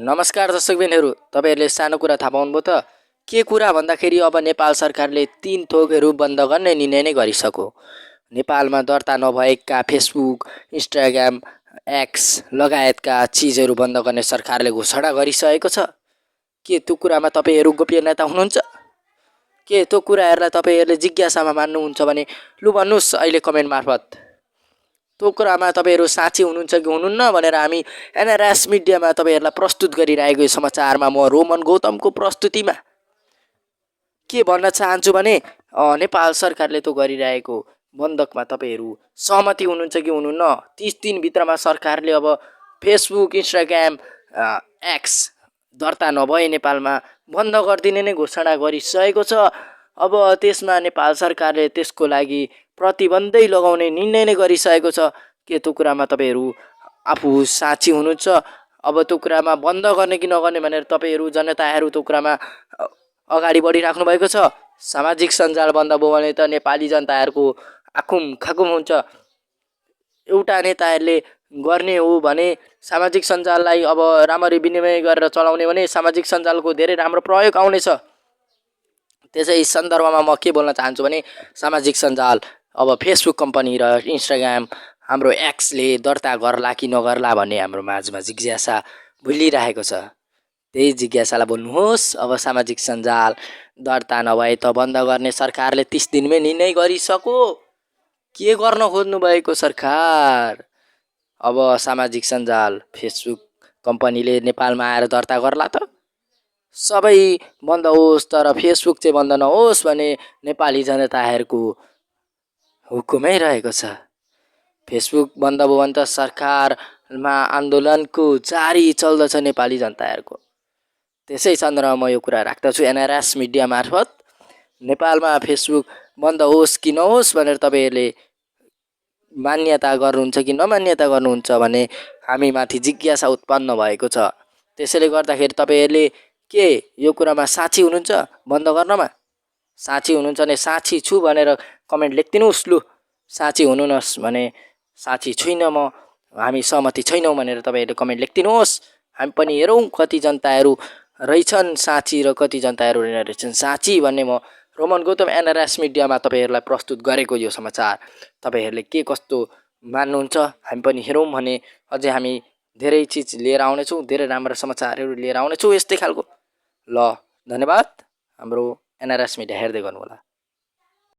नमस्कार दर्शकबिनहरू, तपाईहरुले सानो कुरा थाहा पाउनुभयो त? के कुरा भन्दाखेरि अब नेपाल सरकारले 3 थोकहरू बन्द गर्ने निर्णय नै गरिसक्यो। नेपालमा दर्ता नभएका फेसबुक, इन्स्टाग्राम, एक्स लगायतका चीजहरू बन्द गर्ने सरकारले घोषणा गरिसकेको छ। के त्यो कुरामा तपाईहरु गोप्य नेता हुनुहुन्छ? के त्यो कुराहरुलाई तपाईहरुले जिज्ञासामा मान्नुहुन्छ भने लु भन्नुस् अहिले कमेन्ट मार्फत। त्यो कुरामा तपाईहरु साँच्चै हुनुहुन्छ कि हुनुहुन्न भनेर हामी एनआरएस मिडियामा तपाईहरुलाई प्रस्तुत गरिरहेको समाचारमा म रोमन गौतमको प्रस्तुतिमा के भन्न चाहन्छु भने नेपाल सरकारले तो गरिरहेको बन्दकमा तपाईहरु सहमति हुनुहुन्छ कि हुनुहुन्न? 30 दिन भित्रमा सरकारले अब फेसबुक, इन्स्टाग्राम, एक्स दर्ता नभए नेपालमा बन्द गरिदिने नै घोषणा गरिसकेको छ। अब त्यसमा नेपाल सरकारले त्यसको लागि प्रतिबन्धै लगाउने निर्णय नै गरिसकेको छ। के त्यो कुरामा तपाईहरु आफू साँच्ची हुनुहुन्छ? अब त्यो कुरामा बन्द गर्ने कि नगर्ने भनेर तपाईहरु जनताहरु त्यो कुरामा अगाडि बढिराख्नु भएको छ। सामाजिक सञ्जाल बन्द भयो भने त नेपाली जनताहरुको आखुम खाकुम हुन्छ। एउटा नेताहरुले गर्ने हो भने सामाजिक सञ्जाललाई अब राम्ररी विनिमय गरेर चलाउने भने सामाजिक सञ्जालको धेरै राम्रो प्रयोग आउनेछ। त्यसै सन्दर्भमा म के बोल्न चाहन्छु भने सामाजिक सञ्जाल अब फेसबुक कम्पनी र इन्स्टाग्राम हाम्रो एक्सले दर्ता गर्ला कि नगर्ला भन्ने हाम्रो माझमा जिज्ञासा भुलिरहेको छ। त्यही जिज्ञासालाई बोल्नुहोस्। अब सामाजिक सञ्जाल दर्ता नभए त बन्द गर्ने सरकारले 30 दिनमै निर्णय गरिसक्यो। के गर्न खोज्नु भएको सरकार? अब सामाजिक सञ्जाल फेसबुक कम्पनीले नेपालमा आएर दर्ता गर्ला त? सबै बन्द होस् तर फेसबुक चाहिँ बन्द नहोस् भने नेपाली जनताहरुको हुकुमै रहेको छ। फेसबुक बन्द भयो भने त सरकारमा आन्दोलनको जारी चल्दछ नेपाली जनताहरुको। त्यसै सन्दर्भमा म यो कुरा राख्दछु एनआरएस मिडिया मार्फत। नेपालमा फेसबुक बन्द होस् कि नहोस् भनेर तपाईहरुले मान्यता गर्नुहुन्छ कि नमान्यता गर्नुहुन्छ भने हामी माथि जिज्ञासा उत्पन्न भएको छ। त्यसैले गर्दाखेरि तपाईहरुले के यो कुरामा साँच्ची हुनुहुन्छ बन्द गर्नमा? साँच्ची हुनुहुन्छ भने साँच्ची छु भनेर कमेन्ट लेख्दिनुस्। लु साँच्ची हुनुहुनस् भने साँच्ची छैन म, हामी सहमति छैनौं भनेर तपाईहरुले कमेन्ट लेख्दिनुहोस्। हामी पनि हेरौं कति जनताहरु रहेछन् साँच्ची र कति जनताहरु रहेछन् साँच्ची भन्ने म रोमन गौतम एनआरएस मिडियामा तपाईहरुलाई प्रस्तुत गरेको यो समाचार तपाईहरुले के कस्तो मान्नुहुन्छ हामी पनि हेरौं भने अझै हामी धेरै चीज लिएर आउने छौं, धेरै राम्रो समाचारहरु लिएर आउने छौं यस्तै खालको। ल धन्यवाद। हाम्रो एनआरएस मिडिया हेर्दै गर्नु होला।